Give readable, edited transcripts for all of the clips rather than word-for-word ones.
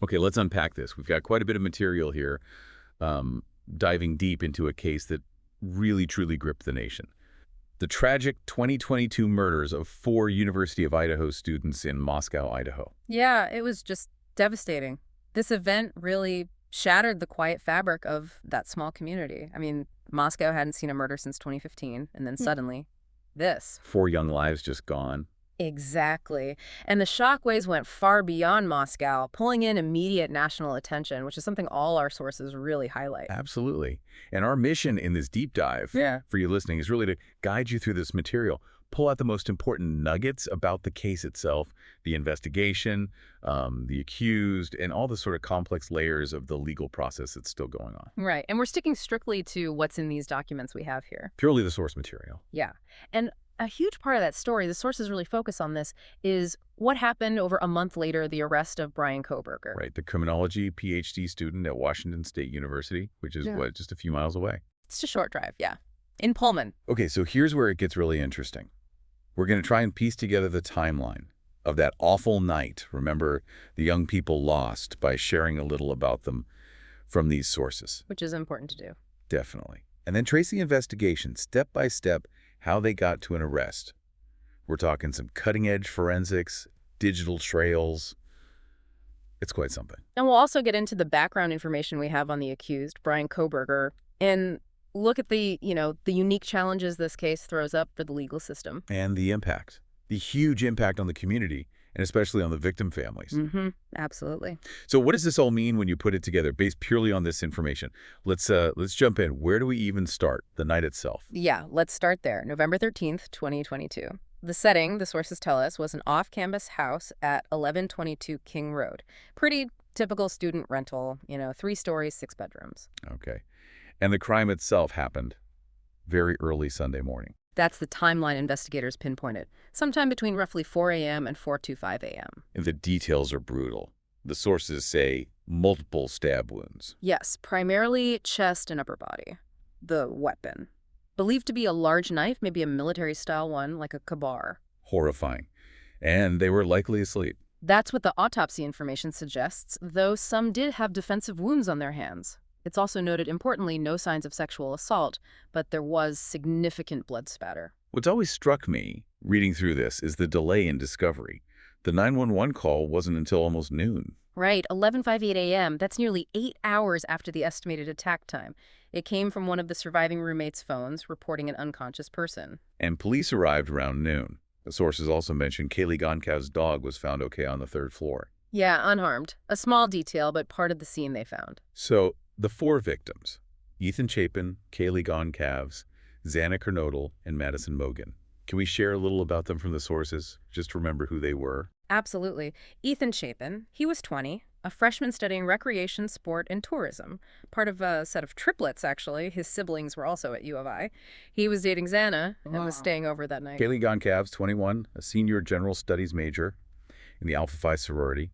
Okay, let's unpack this. We've got quite a bit of material here, um, diving deep into a case that really, truly gripped the nation. The tragic 2022 murders of 4 University of Idaho students in Moscow, Idaho. Yeah, it was just devastating. This event really shattered the quiet fabric of that small community. I mean, Moscow hadn't seen a murder since 2015, and then suddenly, this. 4 young lives just gone. Exactly. And the shockwaves went far beyond Moscow, pulling in immediate national attention, which is something all our sources really highlight. Absolutely. And our mission in this deep dive, Yeah. for you listening, is really to guide you through this material, pull out the most important nuggets about the case itself, the investigation, the accused, and all the sort of complex layers of the legal process that's still going on. Right. And we're sticking strictly to what's in these documents we have here. Purely the source material. Yeah. And a huge part of that story, the sources really focus on this, is what happened over a month later, the arrest of Brian Koberger. Right, the criminology PhD student at Washington State University, which is, Yeah. just a few miles away. It's a short drive, yeah. In Pullman. Okay, so here's where it gets really interesting. We're going to try and piece together the timeline of that awful night. Remember, the young people lost by sharing a little about them from these sources. Which is important to do. Definitely. And then trace the investigation, step by step, how they got to an arrest. We're talking some cutting-edge forensics, digital trails. It's quite something. And we'll also get into the background information we have on the accused, Brian Koberger, and look at the unique challenges this case throws up for the legal system. And the impact, the huge impact on the community, and especially on the victim families. Absolutely. So what does this all mean when you put it together based purely on this information? Let's jump in. Where do we even start? The night itself. Yeah, let's start there. November 13th, 2022. The setting, the sources tell us, was an off-campus house at 1122 King Road. Pretty typical student rental, 3 stories, 6 bedrooms. Okay. And the crime itself happened very early Sunday morning. That's the timeline investigators pinpointed, sometime between roughly 4 a.m. and 4:25 a.m. And the details are brutal. The sources say multiple stab wounds. Yes, primarily chest and upper body. The weapon, believed to be a large knife, maybe a military-style one, like a kabar. Horrifying. And they were likely asleep. That's what the autopsy information suggests, though some did have defensive wounds on their hands. It's also noted, importantly, no signs of sexual assault, but there was significant blood spatter. What's always struck me, reading through this, is the delay in discovery. The 911 call wasn't until almost noon. Right, 11:58 a.m. That's nearly 8 hours after the estimated attack time. It came from one of the surviving roommates' phones reporting an unconscious person. And police arrived around noon. The sources also mentioned Kaylee Gonkow's dog was found okay on the 3rd floor. Yeah, unharmed. A small detail, but part of the scene they found. So, the 4 victims, Ethan Chapin, Kaylee Gonkow's, Xana Kernodle, and Madison Mogan. Can we share a little about them from the sources? Just remember who they were. Absolutely. Ethan Chapin, he was 20, a freshman studying recreation, sport, and tourism. Part of a set of triplets, actually. His siblings were also at U of I. He was dating Xana and was staying over that night. Kaylee Gonkow's 21, a senior general studies major in the Alpha Phi sorority.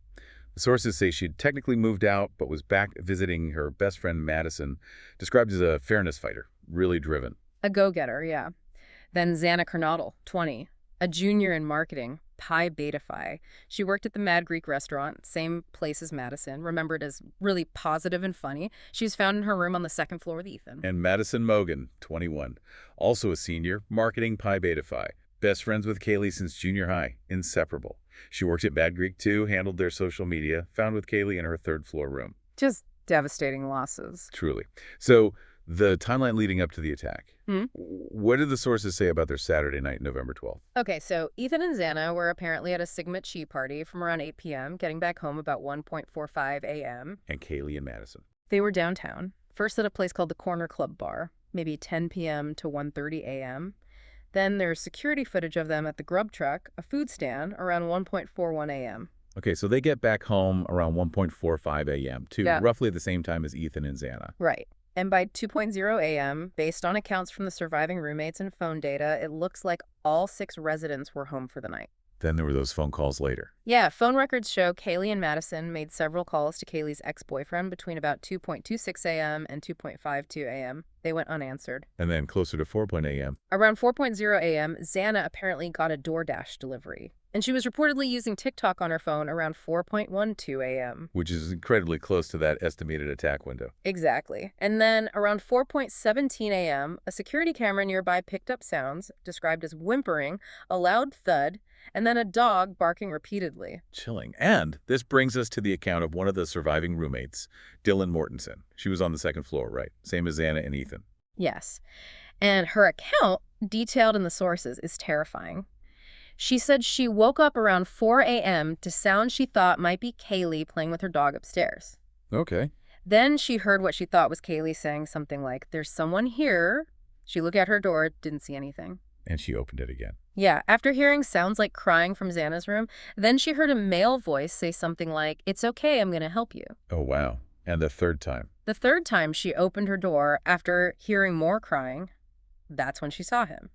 The sources say she'd technically moved out, but was back visiting her best friend Madison, described as a fairness fighter, really driven. A go-getter, yeah. Then Xana Kernodle, 20, a junior in marketing, Pi Beta Phi. She worked at the Mad Greek restaurant, same place as Madison, remembered as really positive and funny. She was found in her room on the 2nd floor with Ethan. And Madison Mogan, 21, also a senior, marketing Pi Beta Phi. Best friends with Kaylee since junior high, inseparable. She worked at Mad Greek too, handled their social media, found with Kaylee in her 3rd floor room. Just devastating losses. Truly. So the timeline leading up to the attack. Hmm? What did the sources say about their Saturday night, November 12th? Okay, so Ethan and Xana were apparently at a Sigma Chi party from around 8 p.m., getting back home about 1:45 a.m. And Kaylee and Madison. They were downtown, first at a place called the Corner Club Bar, maybe 10 p.m. to 1:30 a.m. Then there's security footage of them at the Grub Truck, a food stand, around 1:41 a.m. Okay, so they get back home around 1:45 a.m., too, Yeah. roughly the same time as Ethan and Xana. Right. And by 2:00 a.m., based on accounts from the surviving roommates and phone data, it looks like all 6 residents were home for the night. Then there were those phone calls later. Yeah, phone records show Kaylee and Madison made several calls to Kaylee's ex-boyfriend between about 2:26 a.m. and 2:52 a.m. They went unanswered. And then closer to 4 a.m. Around 4:00 a.m., Xana apparently got a DoorDash delivery. And she was reportedly using TikTok on her phone around 4:12 a.m. Which is incredibly close to that estimated attack window. Exactly. And then around 4:17 a.m., a security camera nearby picked up sounds described as whimpering, a loud thud, and then a dog barking repeatedly. Chilling. And this brings us to the account of one of the surviving roommates, Dylan Mortensen. She was on the second floor, right? Same as Anna and Ethan. Yes. And her account, detailed in the sources, is terrifying. She said she woke up around 4 a.m. to sounds she thought might be Kaylee playing with her dog upstairs. Okay. Then she heard what she thought was Kaylee saying something like, "There's someone here." She looked at her door, didn't see anything. And she opened it again. Yeah, after hearing sounds like crying from Xana's room, then she heard a male voice say something like, "It's okay, I'm going to help you." Oh, wow. And the third time? The third time she opened her door after hearing more crying, that's when she saw him.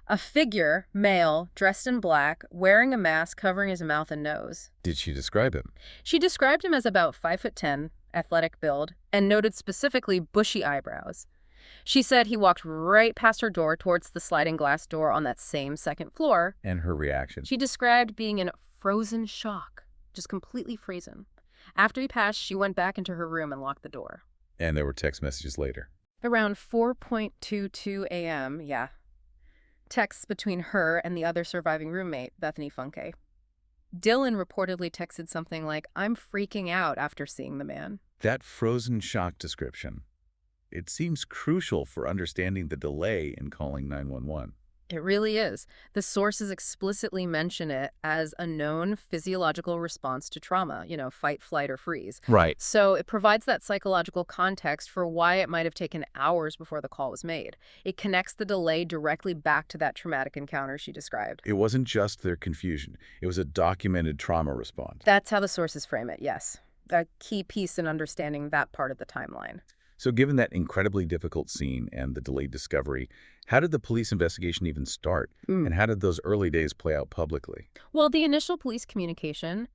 A figure, male, dressed in black, wearing a mask covering his mouth and nose. Did she describe him? She described him as about 5'10", athletic build, and noted specifically bushy eyebrows. She said he walked right past her door towards the sliding glass door on that same second floor. And her reaction? She described being in frozen shock, just completely frozen. After he passed, she went back into her room and locked the door. And there were text messages later. Around 4:22 a.m., yeah. Texts between her and the other surviving roommate, Bethany Funke. Dylan reportedly texted something like, "I'm freaking out after seeing the man." That frozen shock description. It seems crucial for understanding the delay in calling 911. It really is. The sources explicitly mention it as a known physiological response to trauma, fight, flight, or freeze. Right. So it provides that psychological context for why it might have taken hours before the call was made. It connects the delay directly back to that traumatic encounter she described. It wasn't just their confusion. It was a documented trauma response. That's how the sources frame it, yes. A key piece in understanding that part of the timeline. So given that incredibly difficult scene and the delayed discovery, how did the police investigation even start? And how did those early days play out publicly? Well, the initial police communication,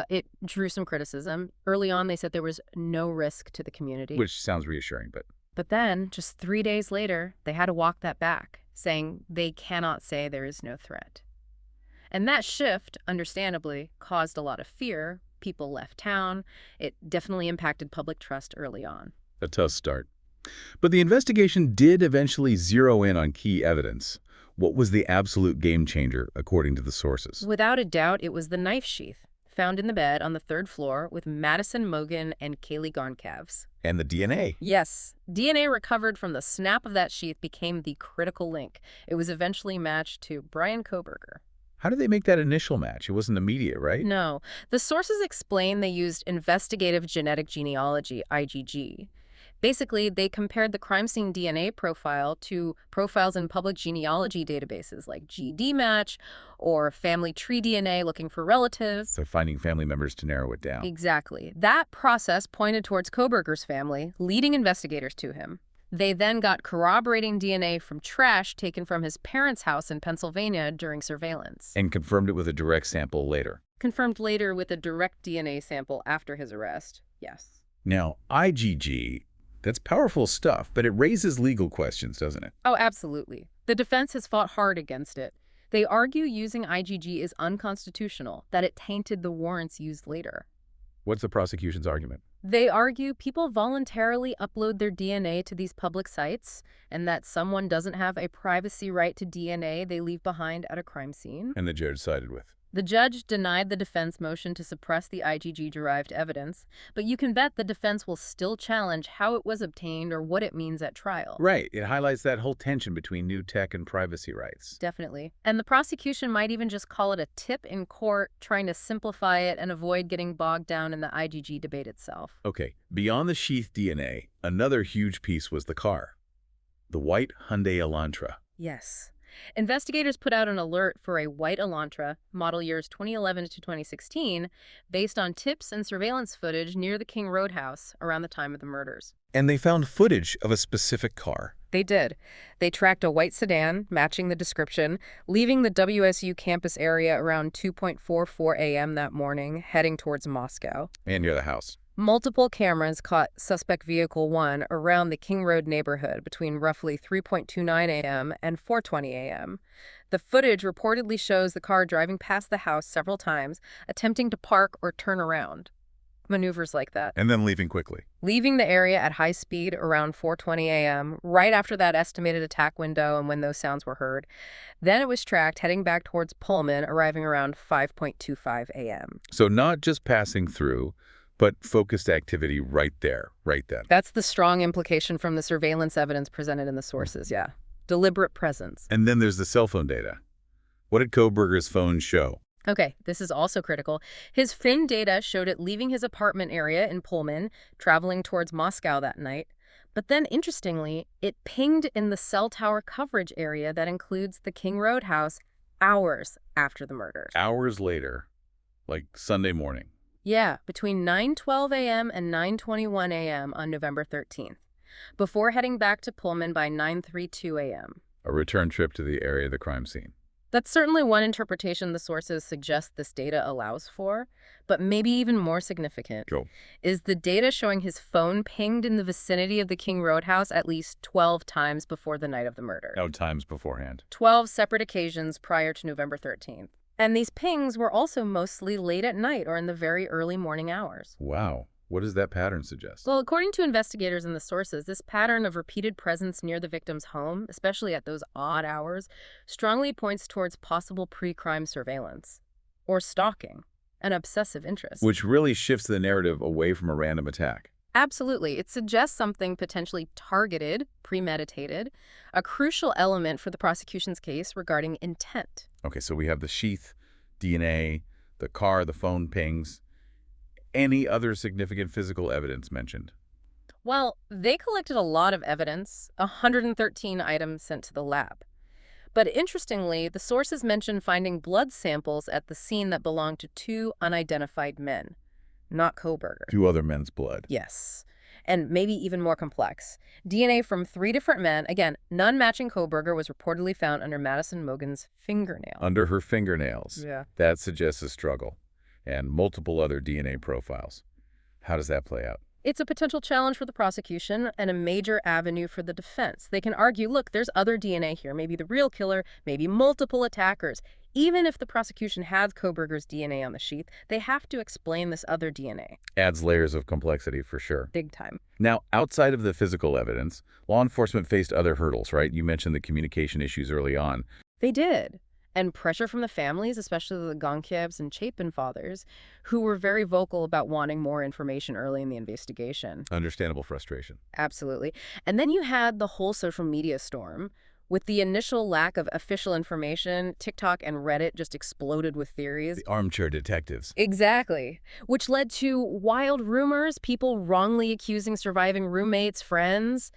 it drew some criticism. Early on, they said there was no risk to the community. Which sounds reassuring, but... But then, just 3 days later, they had to walk that back, saying they cannot say there is no threat. And that shift, understandably, caused a lot of fear. People left town. It definitely impacted public trust early on. A tough start. But the investigation did eventually zero in on key evidence. What was the absolute game changer, according to the sources? Without a doubt, it was the knife sheath found in the bed on the third floor with Madison Mogen and Kaylee Goncalves. And the DNA. Yes. DNA recovered from the snap of that sheath became the critical link. It was eventually matched to Brian Kohberger. How did they make that initial match? It wasn't immediate, right? No. The sources explain they used investigative genetic genealogy, IgG. Basically, they compared the crime scene DNA profile to profiles in public genealogy databases like GDmatch or Family Tree DNA looking for relatives. So finding family members to narrow it down. Exactly. That process pointed towards Kohberger's family, leading investigators to him. They then got corroborating DNA from trash taken from his parents' house in Pennsylvania during surveillance. And confirmed it with a direct sample later. Confirmed later with a direct DNA sample after his arrest. Yes. Now, IgG, that's powerful stuff, but it raises legal questions, doesn't it? Oh, absolutely. The defense has fought hard against it. They argue using IgG is unconstitutional, that it tainted the warrants used later. What's the prosecution's argument? They argue people voluntarily upload their DNA to these public sites and that someone doesn't have a privacy right to DNA they leave behind at a crime scene. And the judge sided with. The judge denied the defense motion to suppress the IgG-derived evidence, but you can bet the defense will still challenge how it was obtained or what it means at trial. Right. It highlights that whole tension between new tech and privacy rights. Definitely. And the prosecution might even just call it a tip in court, trying to simplify it and avoid getting bogged down in the IgG debate itself. Okay, beyond the sheath DNA, another huge piece was the car. The white Hyundai Elantra. Yes. Investigators put out an alert for a white Elantra, model years 2011 to 2016, based on tips and surveillance footage near the King Roadhouse around the time of the murders. And they found footage of a specific car. They did. They tracked a white sedan, matching the description, leaving the WSU campus area around 2:44 a.m. that morning, heading towards Moscow. And near the house. Multiple cameras caught suspect vehicle 1 around the King Road neighborhood between roughly 3:29 a.m. and 4:20 a.m. The footage reportedly shows the car driving past the house several times, attempting to park or turn around. Maneuvers like that. And then leaving quickly. Leaving the area at high speed around 4:20 a.m., right after that estimated attack window and when those sounds were heard. Then it was tracked heading back towards Pullman, arriving around 5:25 a.m. So not just passing through, but focused activity right there, right then. That's the strong implication from the surveillance evidence presented in the sources, yeah. Deliberate presence. And then there's the cell phone data. What did Kohberger's phone show? Okay, this is also critical. His phone data showed it leaving his apartment area in Pullman, traveling towards Moscow that night. But then, interestingly, it pinged in the cell tower coverage area that includes the King Road house hours after the murder. Hours later, like Sunday morning. Yeah, between 9:12 a.m. and 9:21 a.m. on November 13th, before heading back to Pullman by 9:32 a.m. A return trip to the area of the crime scene. That's certainly one interpretation the sources suggest this data allows for, but maybe even more significant is the data showing his phone pinged in the vicinity of the King Road house at least 12 times before the night of the murder. No times beforehand. 12 separate occasions prior to November 13th. And these pings were also mostly late at night or in the very early morning hours. Wow. What does that pattern suggest? Well, according to investigators and the sources, this pattern of repeated presence near the victim's home, especially at those odd hours, strongly points towards possible pre-crime surveillance or stalking, an obsessive interest. Which really shifts the narrative away from a random attack. Absolutely. It suggests something potentially targeted, premeditated, a crucial element for the prosecution's case regarding intent. Okay, so we have the sheath, DNA, the car, the phone pings. Any other significant physical evidence mentioned? Well, they collected a lot of evidence, 113 items sent to the lab. But interestingly, the sources mentioned finding blood samples at the scene that belonged to 2 unidentified men, not Kohberger. 2 other men's blood. Yes. And maybe even more complex. DNA from 3 different men, again, none matching Kohberger, was reportedly found under Madison Mogen's fingernail. Under her fingernails. Yeah. That suggests a struggle. And multiple other DNA profiles. How does that play out? It's a potential challenge for the prosecution and a major avenue for the defense. They can argue, look, there's other DNA here, maybe the real killer, maybe multiple attackers. Even if the prosecution has Kohberger's DNA on the sheath, they have to explain this other DNA. Adds layers of complexity for sure. Big time. Now, outside of the physical evidence, law enforcement faced other hurdles, right? You mentioned the communication issues early on. They did. And pressure from the families, especially the Gonkiewicz and Chapin fathers, who were very vocal about wanting more information early in the investigation. Understandable frustration. Absolutely. And then you had the whole social media storm. With the initial lack of official information, TikTok and Reddit just exploded with theories. The armchair detectives. Exactly. Which led to wild rumors, people wrongly accusing surviving roommates, friends.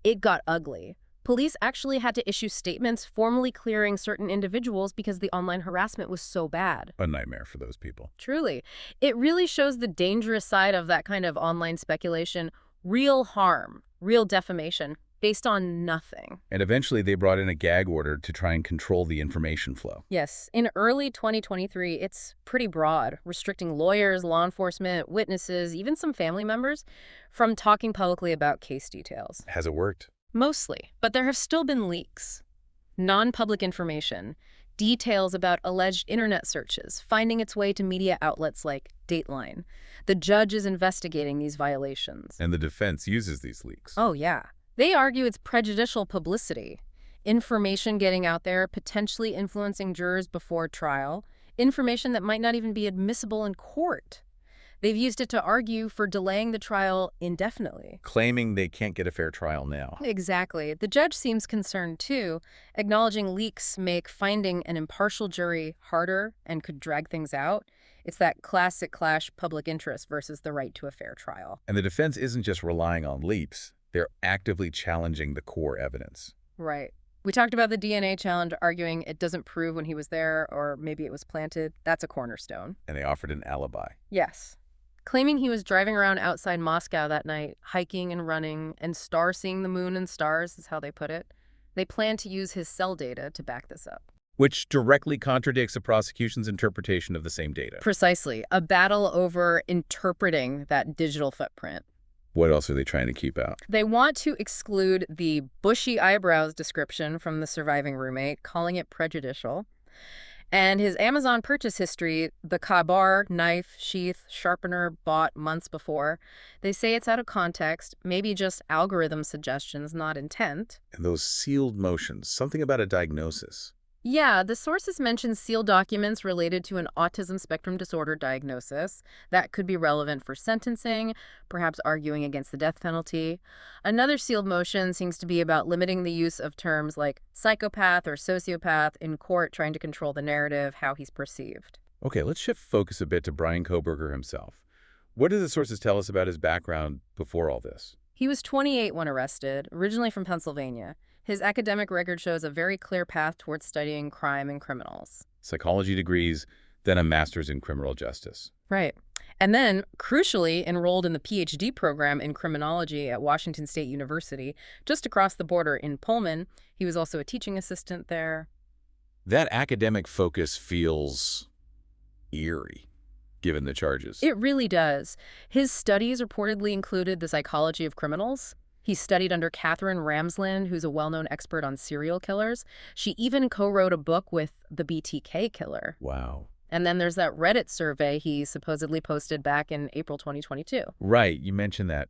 It got ugly. Police actually had to issue statements formally clearing certain individuals because the online harassment was so bad. A nightmare for those people. Truly. It really shows the dangerous side of that kind of online speculation. Real harm, real defamation, based on nothing. And eventually they brought in a gag order to try and control the information flow. Yes. In early 2023, it's pretty broad, restricting lawyers, law enforcement, witnesses, even some family members from talking publicly about case details. Has it worked? Mostly, but there have still been leaks. Non-public information, details about alleged internet searches, finding its way to media outlets like Dateline. The judge is investigating these violations. And the defense uses these leaks. Oh, yeah. They argue it's prejudicial publicity. Information getting out there, potentially influencing jurors before trial. Information that might not even be admissible in court. They've used it to argue for delaying the trial indefinitely. Claiming they can't get a fair trial now. Exactly. The judge seems concerned, too, acknowledging leaks make finding an impartial jury harder and could drag things out. It's that classic clash public interest versus the right to a fair trial. And the defense isn't just relying on leaps. They're actively challenging the core evidence. Right. We talked about the DNA challenge, arguing it doesn't prove when he was there or maybe it was planted. That's a cornerstone. And they offered an alibi. Yes. Claiming he was driving around outside Moscow that night, hiking and running, and star-seeing the moon and stars is how they put it. They plan to use his cell data to back this up. which directly contradicts the prosecution's interpretation of the same data. Precisely. A battle over interpreting that digital footprint. What else are they trying to keep out? They want to exclude the bushy eyebrows description from the surviving roommate, calling it prejudicial. And his Amazon purchase history, the ka-bar, knife, sheath, sharpener bought months before, they say it's out of context, maybe just algorithm suggestions, not intent. And those sealed motions, something about a diagnosis. Yeah, the sources mention sealed documents related to an autism spectrum disorder diagnosis that could be relevant for sentencing, perhaps arguing against the death penalty. Another sealed motion seems to be about limiting the use of terms like psychopath or sociopath in court, trying to control the narrative, how he's perceived. Okay, let's shift focus a bit to Brian Kohberger himself. What do the sources tell us about his background before all this? He was 28 when arrested, originally from Pennsylvania. His academic record shows a very clear path towards studying crime and criminals. Psychology degrees, then a master's in criminal justice. Right. And then, crucially, enrolled in the PhD program in criminology at Washington State University, just across the border in Pullman. He was also a teaching assistant there. That academic focus feels eerie, given the charges. It really does. His studies reportedly included the psychology of criminals. He studied under Catherine Ramsland, who's a well-known expert on serial killers. She even co-wrote a book with the BTK killer. Wow. And then there's that Reddit survey he supposedly posted back in April 2022. Right, you mentioned that.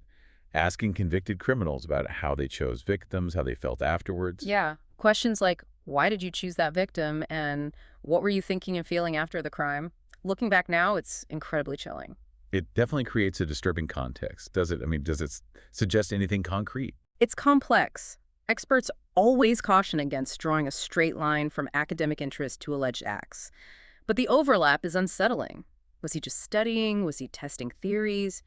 Asking convicted criminals about how they chose victims, how they felt afterwards. Yeah. Questions like, why did you choose that victim? And what were you thinking and feeling after the crime? Looking back now, it's incredibly chilling. It definitely creates a disturbing context, does it? I mean, does it suggest anything concrete? It's complex. Experts always caution against drawing a straight line from academic interest to alleged acts. But the overlap is unsettling. Was he just studying? Was he testing theories?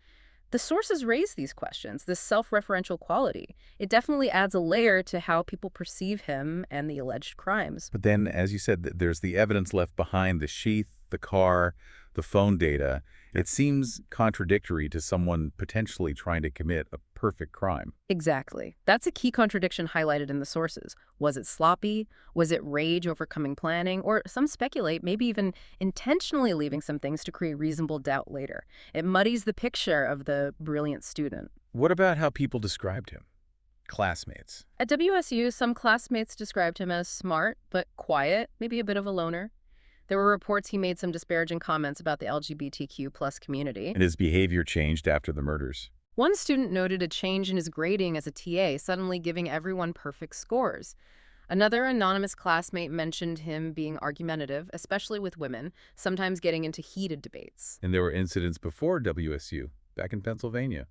The sources raise these questions, this self-referential quality. It definitely adds a layer to how people perceive him and the alleged crimes. But then, as you said, there's the evidence left behind, the sheath, the car, the phone data. It seems contradictory to someone potentially trying to commit a perfect crime. Exactly. That's a key contradiction highlighted in the sources. Was it sloppy? Was it rage overcoming planning? Or some speculate maybe even intentionally leaving some things to create reasonable doubt later. It muddies the picture of the brilliant student. What about how people described him? Classmates. At WSU, some classmates described him as smart, but quiet, maybe a bit of a loner. There were reports he made some disparaging comments about the LGBTQ+ community. And his behavior changed after the murders. One student noted a change in his grading as a TA, suddenly giving everyone perfect scores. Another anonymous classmate mentioned him being argumentative, especially with women, sometimes getting into heated debates. And there were incidents before WSU, back in Pennsylvania,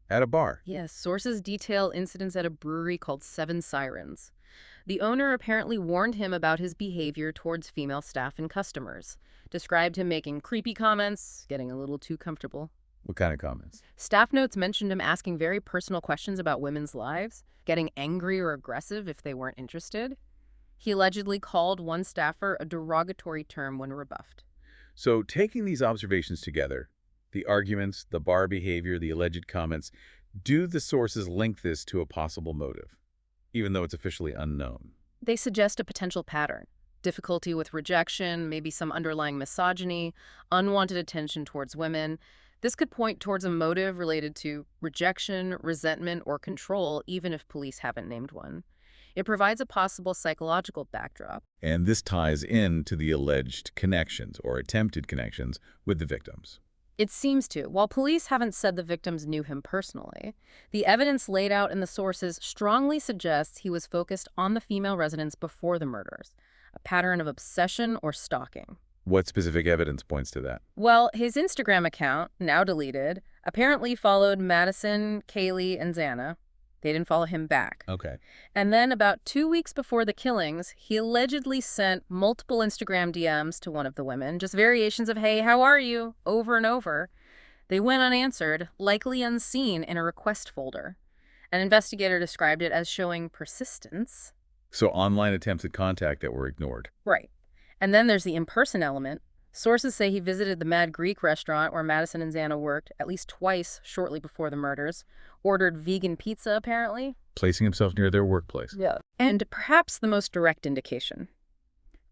at a bar. Yes, sources detail incidents at a brewery called Seven Sirens. The owner apparently warned him about his behavior towards female staff and customers, described him making creepy comments, getting a little too comfortable. What kind of comments? Staff notes mentioned him asking very personal questions about women's lives, getting angry or aggressive if they weren't interested. He allegedly called one staffer a derogatory term when rebuffed. So taking these observations together, the arguments, the bar behavior, the alleged comments, do the sources link this to a possible motive, even though it's officially unknown? They suggest a potential pattern. Difficulty with rejection, maybe some underlying misogyny, unwanted attention towards women. This could point towards a motive related to rejection, resentment, or control, even if police haven't named one. It provides a possible psychological backdrop. And this ties in to the alleged connections or attempted connections with the victims. It seems to. While police haven't said the victims knew him personally, the evidence laid out in the sources strongly suggests he was focused on the female residents before the murders, a pattern of obsession or stalking. What specific evidence points to that? Well, his Instagram account, now deleted, apparently followed Madison, Kaylee, and Xana. They didn't follow him back. Okay. And then about 2 weeks before the killings, he allegedly sent multiple Instagram DMs to one of the women, just variations of, "Hey, how are you?" over and over. They went unanswered, likely unseen in a request folder. An investigator described it as showing persistence. So online attempts at contact that were ignored. Right. And then there's the in-person element. Sources say he visited the Mad Greek restaurant where Madison and Xana worked at least twice shortly before the murders, ordered vegan pizza, apparently. Placing himself near their workplace. Yeah. And perhaps the most direct indication.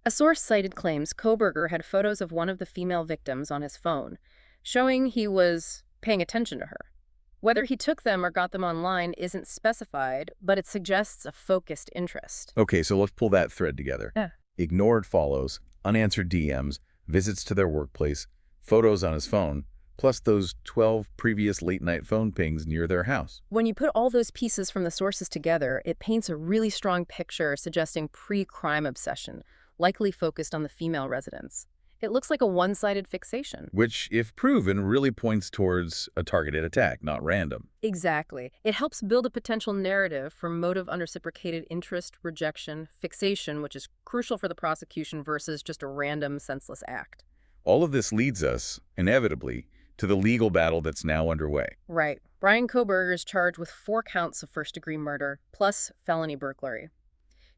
A source cited claims Koberger had photos of one of the female victims on his phone, showing he was paying attention to her. Whether he took them or got them online isn't specified, but it suggests a focused interest. Okay, so let's pull that thread together. Yeah. Ignored follows, unanswered DMs, visits to their workplace, photos on his phone, plus those 12 previous late-night phone pings near their house. When you put all those pieces from the sources together, it paints a really strong picture suggesting pre-crime obsession, likely focused on the female residents. It looks like a one-sided fixation. Which, if proven, really points towards a targeted attack, not random. Exactly. It helps build a potential narrative for motive unreciprocated interest, rejection, fixation, which is crucial for the prosecution versus just a random, senseless act. All of this leads us, inevitably, to the legal battle that's now underway. Right. Brian Koberger is charged with 4 counts of first-degree murder, plus felony burglary.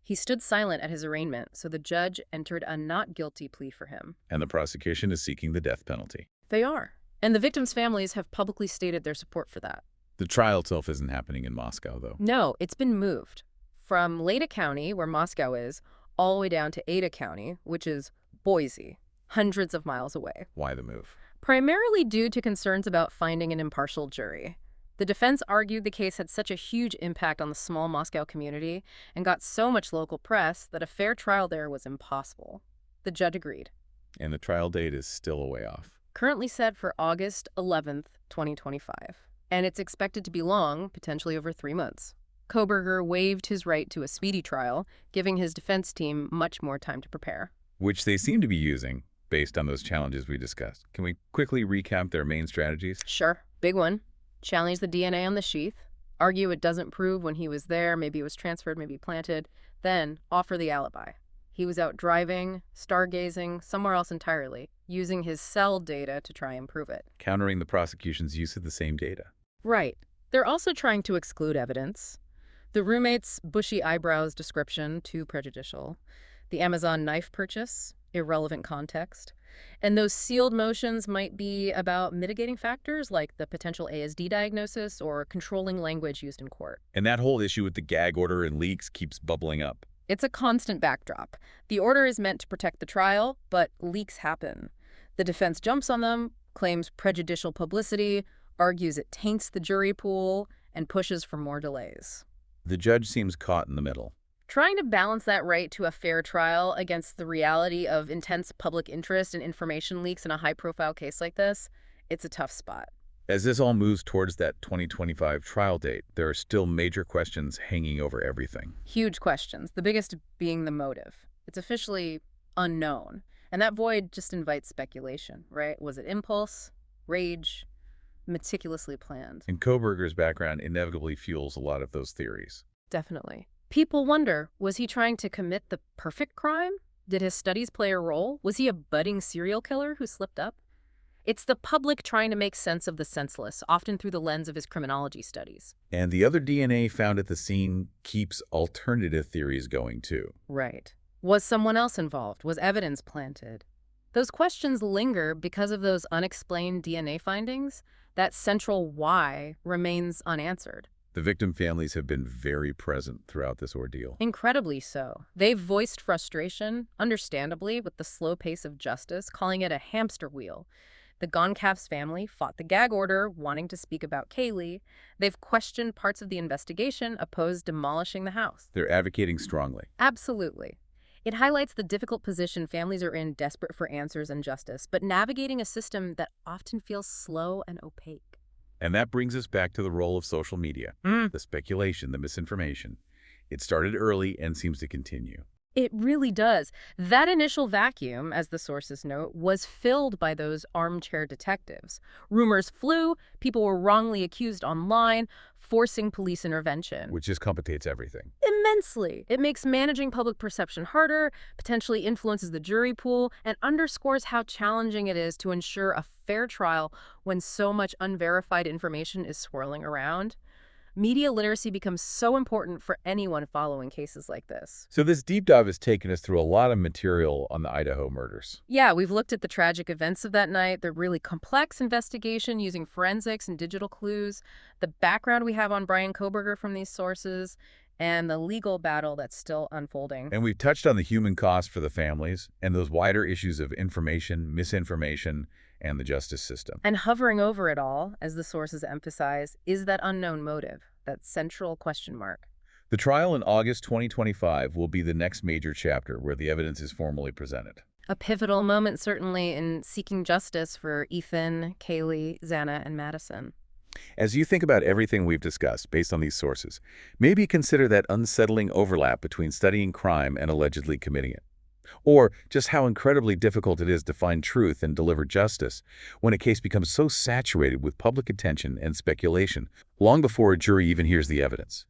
He stood silent at his arraignment, so the judge entered a not guilty plea for him. And the prosecution is seeking the death penalty. They are. And the victims' families have publicly stated their support for that. The trial itself isn't happening in Moscow, though. No, it's been moved from Leda County, where Moscow is, all the way down to Ada County, which is Boise, hundreds of miles away. Why the move? Primarily due to concerns about finding an impartial jury. The defense argued the case had such a huge impact on the small Moscow community and got so much local press that a fair trial there was impossible. The judge agreed. And the trial date is still a way off. Currently set for August 11th, 2025. And it's expected to be long, potentially over 3 months. Koberger waived his right to a speedy trial, giving his defense team much more time to prepare. Which they seem to be using, based on those challenges we discussed. Can we quickly recap their main strategies? Sure. Big one. Challenge the DNA on the sheath. Argue it doesn't prove when he was there, maybe it was transferred, maybe planted. Then offer the alibi. He was out driving, stargazing, somewhere else entirely, using his cell data to try and prove it. Countering the prosecution's use of the same data. Right. They're also trying to exclude evidence. The roommate's bushy eyebrows description, too prejudicial. The Amazon knife purchase, irrelevant context. And those sealed motions might be about mitigating factors like the potential ASD diagnosis or controlling language used in court. And that whole issue with the gag order and leaks keeps bubbling up. It's a constant backdrop. The order is meant to protect the trial, but leaks happen. The defense jumps on them, claims prejudicial publicity, argues it taints the jury pool, and pushes for more delays. The judge seems caught in the middle. Trying to balance that right to a fair trial against the reality of intense public interest and information leaks in a high-profile case like this, it's a tough spot. As this all moves towards that 2025 trial date, there are still major questions hanging over everything. Huge questions, the biggest being the motive. It's officially unknown, and that void just invites speculation, right? Was it impulse, rage, meticulously planned? And Koberger's background inevitably fuels a lot of those theories. Definitely. People wonder, was he trying to commit the perfect crime? Did his studies play a role? Was he a budding serial killer who slipped up? It's the public trying to make sense of the senseless, often through the lens of his criminology studies. And the other DNA found at the scene keeps alternative theories going, too. Right. Was someone else involved? Was evidence planted? Those questions linger because of those unexplained DNA findings. That central why remains unanswered. The victim families have been very present throughout this ordeal. Incredibly so. They've voiced frustration, understandably, with the slow pace of justice, calling it a hamster wheel. The Goncalves family fought the gag order, wanting to speak about Kaylee. They've questioned parts of the investigation, opposed demolishing the house. They're advocating strongly. Absolutely. It highlights the difficult position families are in, desperate for answers and justice, but navigating a system that often feels slow and opaque. And that brings us back to the role of social media. The speculation, the misinformation. It started early and seems to continue. It really does. That initial vacuum, as the sources note, was filled by those armchair detectives. Rumors flew, people were wrongly accused online, forcing police intervention. Which just complicates everything. Immensely. It makes managing public perception harder, potentially influences the jury pool, and underscores how challenging it is to ensure a fair trial when so much unverified information is swirling around. Media literacy becomes so important for anyone following cases like this. So this deep dive has taken us through a lot of material on the Idaho murders. Yeah, we've looked at the tragic events of that night, the really complex investigation using forensics and digital clues, the background we have on Brian Koberger from these sources, and the legal battle that's still unfolding. And we've touched on the human cost for the families and those wider issues of information, misinformation, and the justice system. And hovering over it all, as the sources emphasize, is that unknown motive, that central question mark. The trial in August 2025 will be the next major chapter where the evidence is formally presented. A pivotal moment, certainly, in seeking justice for Ethan, Kaylee, Xana, and Madison. As you think about everything we've discussed based on these sources, maybe consider that unsettling overlap between studying crime and allegedly committing it. Or just how incredibly difficult it is to find truth and deliver justice when a case becomes so saturated with public attention and speculation long before a jury even hears the evidence.